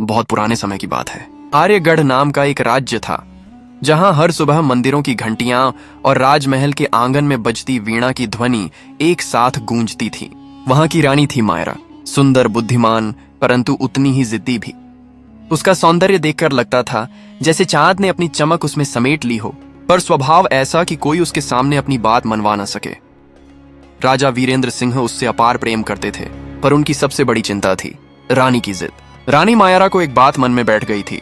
बहुत पुराने समय की बात है। आर्यगढ़ नाम का एक राज्य था जहां हर सुबह मंदिरों की घंटियां और राजमहल के आंगन में बजती वीणा की ध्वनि एक साथ गूंजती थी। वहां की रानी थी मायरा, सुंदर, बुद्धिमान, परंतु उतनी ही जिद्दी भी। उसका सौंदर्य देखकर लगता था जैसे चांद ने अपनी चमक उसमें समेट ली हो, पर स्वभाव ऐसा कि कोई उसके सामने अपनी बात मनवा न सके। राजा वीरेंद्र सिंह उससे अपार प्रेम करते थे, पर उनकी सबसे बड़ी चिंता थी रानी की जिद। रानी मायरा को एक बात मन में बैठ गई थी।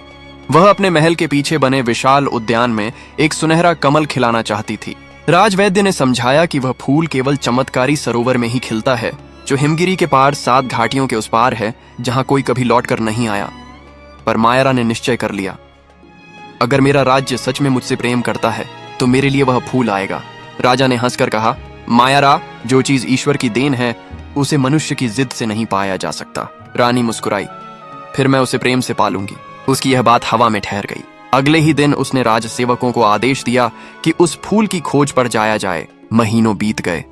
वह अपने महल के पीछे बने विशाल उद्यान में एक सुनहरा कमल खिलाना चाहती थी। राजवैद्य ने समझाया कि वह फूल केवल चमत्कारी सरोवर में ही खिलता है, जो हिमगिरी के पार 7 घाटियों के उस पार है, जहां कोई कभी लौटकर नहीं आया। पर मायरा ने निश्चय कर लिया, अगर मेरा राज्य सच में मुझसे प्रेम करता है तो मेरे लिए वह फूल आएगा। राजा ने हंसकर कहा, मायरा, जो चीज ईश्वर की देन है उसे मनुष्य की जिद से नहीं पाया जा सकता। रानी मुस्कुराई, फिर मैं उसे प्रेम से पालूंगी। उसकी यह बात हवा में ठहर गई। अगले ही दिन उसने राजसेवकों को आदेश दिया कि उस फूल की खोज पर जाया जाए। महीनों बीत गए,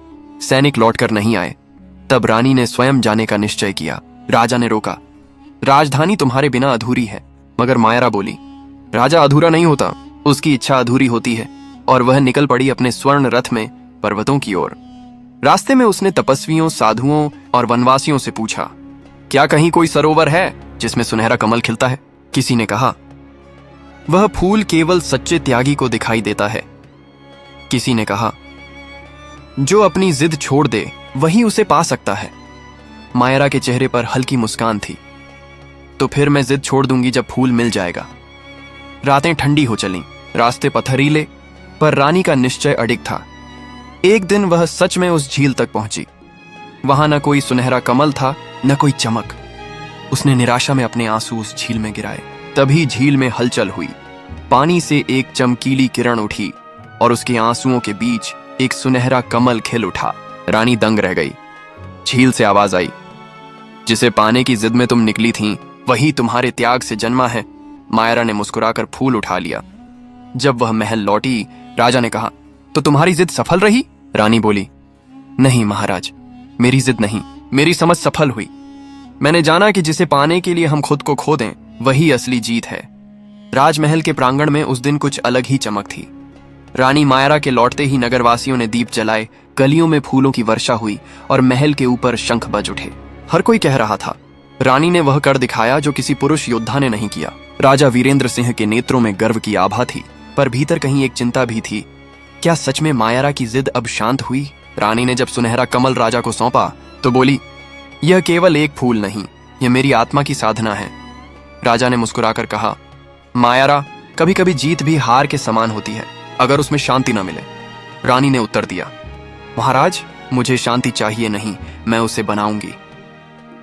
सैनिक लौटकर नहीं आए। तब रानी ने स्वयं जाने का निश्चय किया। राजा ने रोका, राजधानी तुम्हारे बिना अधूरी है। मगर मायरा बोली, राजा अधूरा नहीं होता, उसकी इच्छा अधूरी होती है। और वह निकल पड़ी अपने स्वर्ण रथ में पर्वतों की ओर। रास्ते में उसने तपस्वियों, साधुओं और वनवासियों से पूछा, क्या कहीं कोई सरोवर है जिसमें सुनहरा कमल खिलता है? किसी ने कहा, वह फूल केवल सच्चे त्यागी को दिखाई देता है। किसी ने कहा, जो अपनी जिद छोड़ दे वही उसे पा सकता है। मायरा के चेहरे पर हल्की मुस्कान थी। तो फिर मैं जिद छोड़ दूंगी जब फूल मिल जाएगा। रातें ठंडी हो चलीं, रास्ते पथरीले, पर रानी का निश्चय अडिग था। एक दिन वह सच में उस झील तक पहुंची। वहां न कोई सुनहरा कमल था, न कोई चमक। उसने निराशा में अपने आंसू उस झील में गिराए। तभी झील में हलचल हुई। पानी से एक चमकीली किरण उठी और उसके आंसुओं के बीच एक सुनहरा कमल खिल उठा। रानी दंग रह गई। झील से आवाज आई, जिसे पाने की जिद में तुम निकली थीं, वही तुम्हारे त्याग से जन्मा है। मायरा ने मुस्कुराकर फूल उठा लिया। जब वह महल लौटी, राजा ने कहा, तो तुम्हारी जिद सफल रही? रानी बोली, नहीं महाराज, मेरी जिद नहीं, मेरी समझ सफल हुई। मैंने जाना कि जिसे पाने के लिए हम खुद को खो दें, वही असली जीत है। राजमहल के प्रांगण में उस दिन कुछ अलग ही चमक थी। रानी मायरा के लौटते ही नगरवासियों ने दीप जलाए, गलियों में फूलों की वर्षा हुई और महल के ऊपर शंख बज उठे। हर कोई कह रहा था, रानी ने वह कर दिखाया जो किसी पुरुष योद्धा ने नहीं किया। राजा वीरेंद्र सिंह के नेत्रों में गर्व की आभा थी, पर भीतर कहीं एक चिंता भी थी। क्या सच में मायरा की जिद अब शांत हुई? रानी ने जब सुनहरा कमल राजा को सौंपा तो बोली, यह केवल एक फूल नहीं, यह मेरी आत्मा की साधना है। राजा ने मुस्कुराकर कहा, मायरा, कभी कभी जीत भी हार के समान होती है, अगर उसमें शांति न मिले। रानी ने उत्तर दिया, महाराज, मुझे शांति चाहिए नहीं, मैं उसे बनाऊंगी।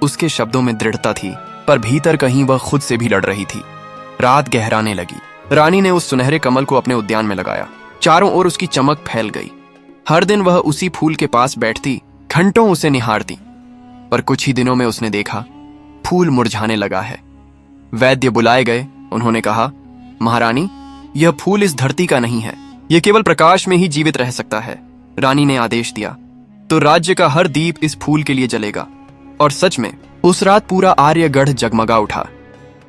उसके शब्दों में दृढ़ता थी, पर भीतर कहीं वह खुद से भी लड़ रही थी। रात गहराने लगी। रानी ने उस सुनहरे कमल को अपने उद्यान में लगाया। चारों ओर उसकी चमक फैल गई। हर दिन वह उसी फूल के पास बैठती, घंटों उसे निहारती। पर कुछ ही दिनों में उसने देखा, फूल मुरझाने लगा है। वैद्य बुलाए गए। उन्होंने कहा, महारानी, यह फूल इस धरती का नहीं है, यह केवल प्रकाश में ही जीवित रह सकता है। रानी ने आदेश दिया, तो राज्य का हर दीप इस फूल के लिए जलेगा। और सच में उस रात पूरा आर्यगढ़ जगमगा उठा।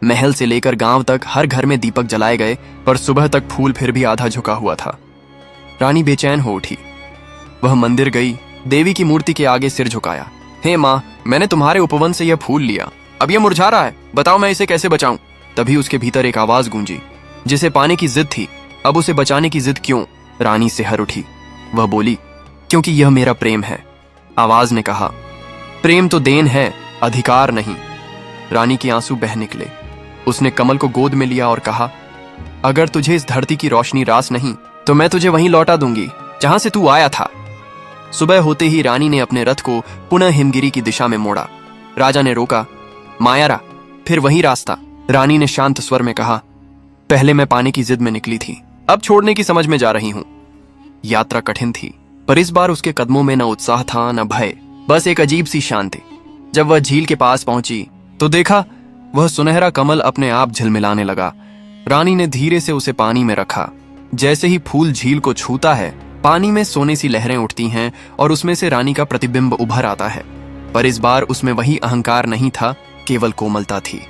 महल से लेकर गांव तक हर घर में दीपक जलाए गए, पर सुबह तक फूल फिर भी आधा झुका हुआ था। रानी बेचैन हो उठी। वह मंदिर गई, देवी की मूर्ति के आगे सिर झुकाया। हे माँ, मैंने तुम्हारे उपवन से यह फूल लिया, अब यह मुरझा रहा है, बताओ मैं इसे कैसे बचाऊं? तभी उसके भीतर एक आवाज गूंजी, जिसे पाने की जिद थी, अब उसे बचाने की जिद क्यों? रानी सिहर उठी। वह बोली, क्योंकि यह मेरा प्रेम है। आवाज ने कहा, प्रेम तो देन है, अधिकार नहीं। रानी के आंसू बह निकले। उसने कमल को गोद में लिया और कहा, अगर तुझे इस धरती की रोशनी रास नहीं तो मैं तुझे वहीं लौटा दूंगी जहां से तू आया था। सुबह होते ही रानी ने अपने रथ को पुनः हिमगिरी की दिशा में मोड़ा। राजा ने रोका, मायरा, फिर वही रास्ता। रानी ने शांत स्वर में कहा, पहले मैं पाने की जिद में निकली थी, अब छोड़ने की समझ में जा रही हूं। यात्रा कठिन थी, पर इस बार उसके कदमों में न उत्साह था न भय, बस एक अजीब सी शांति। जब वह झील के पास पहुंची तो देखा, वह सुनहरा कमल अपने आप झिलमिलाने लगा। रानी ने धीरे से उसे पानी में रखा। जैसे ही फूल झील को छूता है, पानी में सोने सी लहरें उठती हैं और उसमें से रानी का प्रतिबिंब उभर आता है। पर इस बार उसमें वही अहंकार नहीं था, केवल कोमलता थी।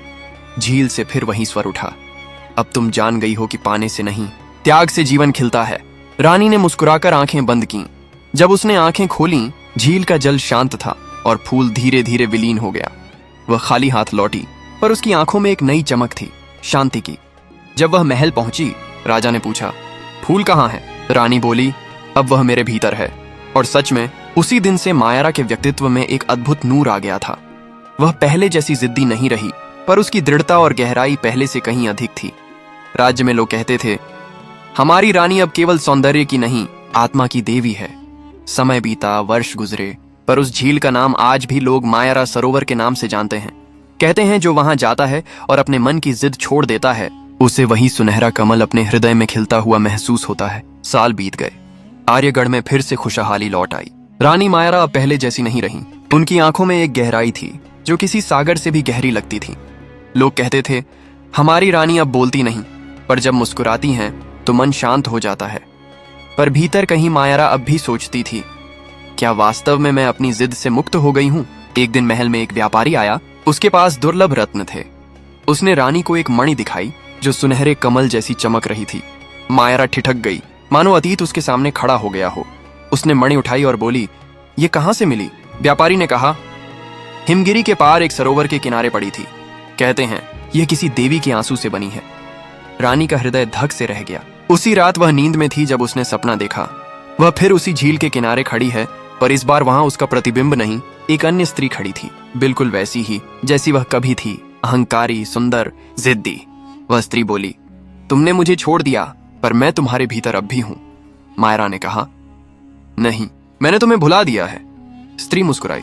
झील से फिर वही स्वर उठा, अब तुम जान गई हो कि पाने से नहीं, त्याग से जीवन खिलता है। रानी ने मुस्कुराकर आंखें बंद की। जब उसने आंखें खोली, झील का जल शांत था और फूल धीरे धीरे विलीन हो गया। वह खाली हाथ लौटी, पर उसकी आंखों में एक नई चमक थी, शांति की। जब वह महल पहुंची, राजा ने पूछा, फूल कहाँ है? रानी बोली, अब वह मेरे भीतर है। और सच में उसी दिन से मायारा के व्यक्तित्व में एक अद्भुत नूर आ गया था। वह पहले जैसी जिद्दी नहीं रही, पर उसकी दृढ़ता और गहराई पहले से कहीं अधिक थी। राज्य में लोग कहते थे, हमारी रानी अब केवल सौंदर्य की नहीं, आत्मा की देवी है। समय बीता, वर्ष गुजरे, पर उस झील का नाम आज भी लोग मायारा सरोवर के नाम से जानते हैं। कहते हैं जो वहां जाता है और अपने मन की जिद छोड़ देता है, उसे वही सुनहरा कमल अपने हृदय में खिलता हुआ महसूस होता है। साल बीत गए, आर्यगढ़ में फिर से खुशहाली लौट आई। रानी मायारा अब पहले जैसी नहीं रही। उनकी आंखों में एक गहराई थी जो किसी सागर से भी गहरी लगती थी। लोग कहते थे, हमारी रानी अब बोलती नहीं, पर जब मुस्कुराती हैं तो मन शांत हो जाता है। पर भीतर कहीं मायारा अब भी सोचती थी, क्या वास्तव में मैं अपनी जिद से मुक्त हो गई हूं? एक दिन महल में एक व्यापारी आया, उसके पास दुर्लभ रत्न थे। उसने रानी को एक मणि दिखाई जो सुनहरे कमल जैसी चमक रही थी। मायारा ठिठक गई, मानो अतीत उसके सामने खड़ा हो गया हो। उसने मणि उठाई और बोली, ये कहां से मिली? व्यापारी ने कहा, हिमगिरी के पार एक सरोवर के किनारे पड़ी थी। कहते हैं यह किसी देवी के आंसू से बनी है। रानी का हृदय धक से रह गया। उसी रात वह नींद में थी जब उसने सपना देखा। वह फिर उसी झील के किनारे खड़ी है, पर इस बार वहां उसका प्रतिबिंब नहीं, एक अन्य स्त्री खड़ी थी, बिल्कुल वैसी ही जैसी वह कभी थी, अहंकारी, सुंदर, जिद्दी। वह स्त्री बोली, तुमने मुझे छोड़ दिया, पर मैं तुम्हारे भीतर अब भी हूं। मायरा ने कहा, नहीं, मैंने तुम्हें भुला दिया है। स्त्री मुस्कुराई,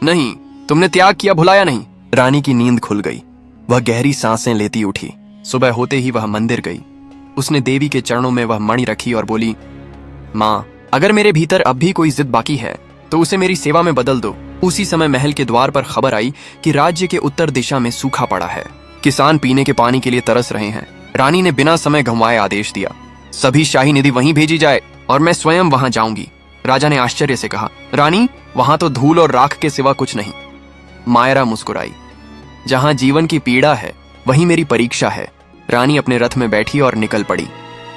नहीं, तुमने त्याग किया, भुलाया नहीं। रानी की नींद खुल गई। वह गहरी सांसें लेती उठी। सुबह होते ही वह मंदिर गई। उसने देवी के चरणों में वह मणि रखी और बोली, माँ, अगर मेरे भीतर अब भी कोई जिद बाकी है तो उसे मेरी सेवा में बदल दो। उसी समय महल के द्वार पर खबर आई कि राज्य के उत्तर दिशा में सूखा पड़ा है। किसान पीने के पानी के लिए तरस रहे हैं। रानी ने बिना समय गंवाए आदेश दिया, सभी शाही निधि वहीं भेजी जाए और मैं स्वयं वहां जाऊंगी। राजा ने आश्चर्य से कहा, रानी, वहां तो धूल और राख के सिवा कुछ नहीं। मायरा मुस्कुराई, जहां जीवन की पीड़ा है वहीं मेरी परीक्षा है। रानी अपने रथ में बैठी और निकल पड़ी।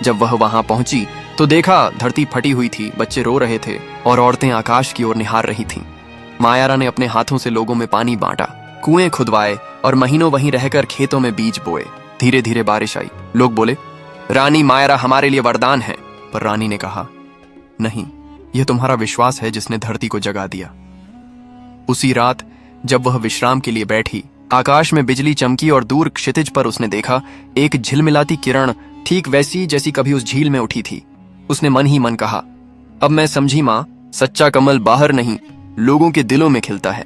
जब वह वहां पहुंची तो देखा धरती फटी हुई थी, बच्चे रो रहे थे और औरतें आकाश की ओर निहार रही थीं। मायारा ने अपने हाथों से लोगों में पानी बांटा, कुएं खुदवाए और महीनों वहीं रहकर खेतों में बीज बोए। धीरे धीरे बारिश आई। लोग बोले, रानी मायारा हमारे लिए वरदान है। पर रानी ने कहा, नहीं, यह तुम्हारा विश्वास है जिसने धरती को जगा दिया। उसी रात जब वह विश्राम के लिए बैठी, आकाश में बिजली चमकी और दूर क्षितिज पर उसने देखा एक झिलमिलाती किरण, ठीक वैसी जैसी कभी उस झील में उठी थी। उसने मन ही मन कहा, अब मैं समझी माँ, सच्चा कमल बाहर नहीं, लोगों के दिलों में खिलता है।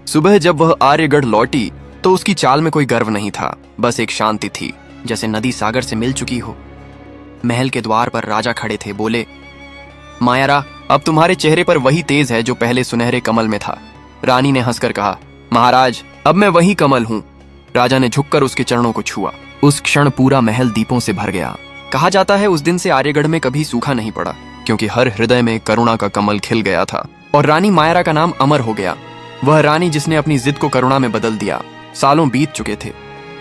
सुबह जब वह आर्यगढ़ लौटी तो उसकी चाल में कोई गर्व नहीं था, बस एक शांति थी, जैसे नदी सागर से मिल चुकी हो। महल के द्वार पर राजा खड़े थे। बोले, मायारा, अब तुम्हारे चेहरे पर वही तेज है जो पहले सुनहरे कमल में था। रानी ने हंसकर कहा, महाराज, अब मैं वही कमल हूं। राजा ने झुककर उसके चरणों को छुआ। उस क्षण पूरा महल दीपों से भर गया। कहा जाता है उस दिन से आर्यगढ़ में कभी सूखा नहीं पड़ा, क्योंकि हर हृदय में करुणा का कमल खिल गया था और रानी मायरा का नाम अमर हो गया। वह रानी जिसने अपनी जिद को करुणा में बदल दिया। सालों बीत चुके थे।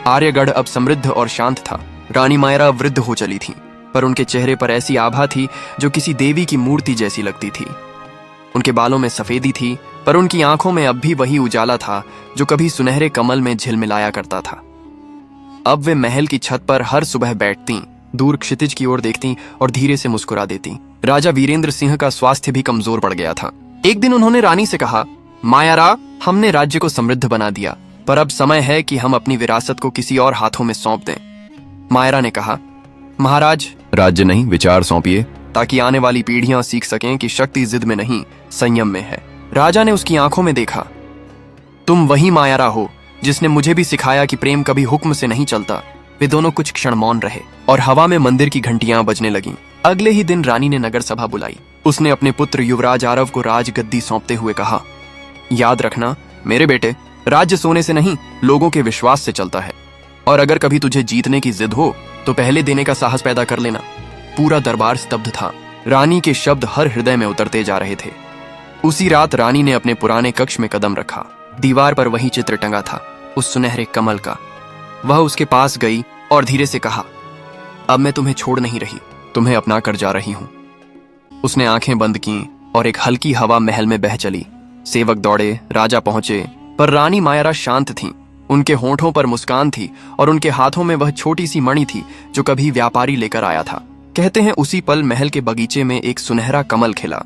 आर्यगढ़ अब समृद्ध और शांत था। रानी मायरा वृद्ध हो चली थी, पर उनके चेहरे पर ऐसी आभा थी जो किसी देवी की मूर्ति जैसी लगती थी। उनके बालों में सफेदी थी, पर उनकी आंखों में अब भी वही उजाला था जो कभी सुनहरे कमल में झिलमिलाया करता था। अब वे महल की छत पर हर सुबह बैठती, दूर क्षितिज की ओर देखती और धीरे से मुस्कुरा देती। राजा वीरेंद्र सिंह का स्वास्थ्य भी कमजोर पड़ गया था। एक दिन उन्होंने रानी से कहा, मायारा, हमने राज्य को समृद्ध बना दिया, पर अब समय है कि हम अपनी विरासत को किसी और हाथों में सौंप दें। मायरा ने कहा, महाराज, राज्य नहीं, विचार सौंपिए, ताकि आने वाली पीढ़ियां सीख सकें कि शक्ति जिद में नहीं, संयम में है। राजा ने उसकी आंखों में देखा, तुम वही मायारा हो जिसने मुझे भी सिखाया कि प्रेम कभी हुक्म से नहीं चलता। वे दोनों कुछ क्षण मौन रहे और हवा में मंदिर की घंटियां बजने लगीं। अगले ही दिन रानी ने नगर सभा बुलाई। उसने अपने पुत्र युवराज आरव को राजगद्दी सौंपते हुए कहा, याद रखना मेरे बेटे, राज्य सोने से नहीं, लोगों के विश्वास से चलता है, और अगर कभी तुझे जीतने की जिद हो तो पहले देने का साहस पैदा कर लेना। पूरा दरबार स्तब्ध था। रानी के शब्द हर हृदय में उतरते जा रहे थे। उसी रात रानी ने अपने पुराने कक्ष में कदम रखा। दीवार पर वही चित्र टंगा था, उस सुनहरे कमल का। वह उसके पास गई और धीरे से कहा, अब मैं तुम्हें छोड़ नहीं रही, तुम्हें अपना कर जा रही हूं। उसने आंखें बंद की और एक हल्की हवा महल में बह चली। सेवक दौड़े, राजा पहुंचे, पर रानी मायरा शांत थीं। उनके होठों पर मुस्कान थी और उनके हाथों में वह छोटी सी मणि थी जो कभी व्यापारी लेकर आया था। कहते हैं उसी पल महल के बगीचे में एक सुनहरा कमल खिला,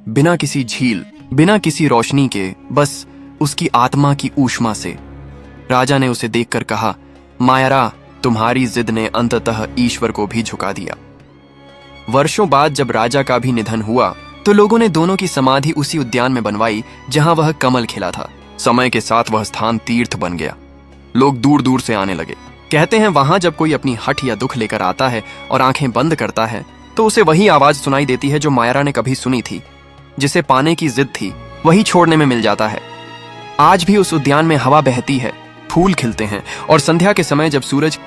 बिना किसी झील, बिना किसी रोशनी के, बस उसकी आत्मा की ऊष्मा से। राजा ने उसे देखकर कहा, मायरा, तुम्हारी जिद ने अंततः ईश्वर को भी झुका दिया। वर्षों बाद जब राजा का भी निधन हुआ तो लोगों ने दोनों की समाधि उसी उद्यान में बनवाई जहां वह कमल खिला था। समय के साथ वह स्थान तीर्थ बन गया। लोग दूर दूर से आने लगे। कहते हैं वहां जब कोई अपनी हठ या दुख लेकर आता है और आंखें बंद करता है तो उसे वही आवाज सुनाई देती है जो मायरा ने कभी सुनी थी। जिसे पाने की जिद थी वही छोड़ने में मिल जाता है। आज भी उस उद्यान में हवा बहती है, फूल खिलते हैं और संध्या के समय जब सूरज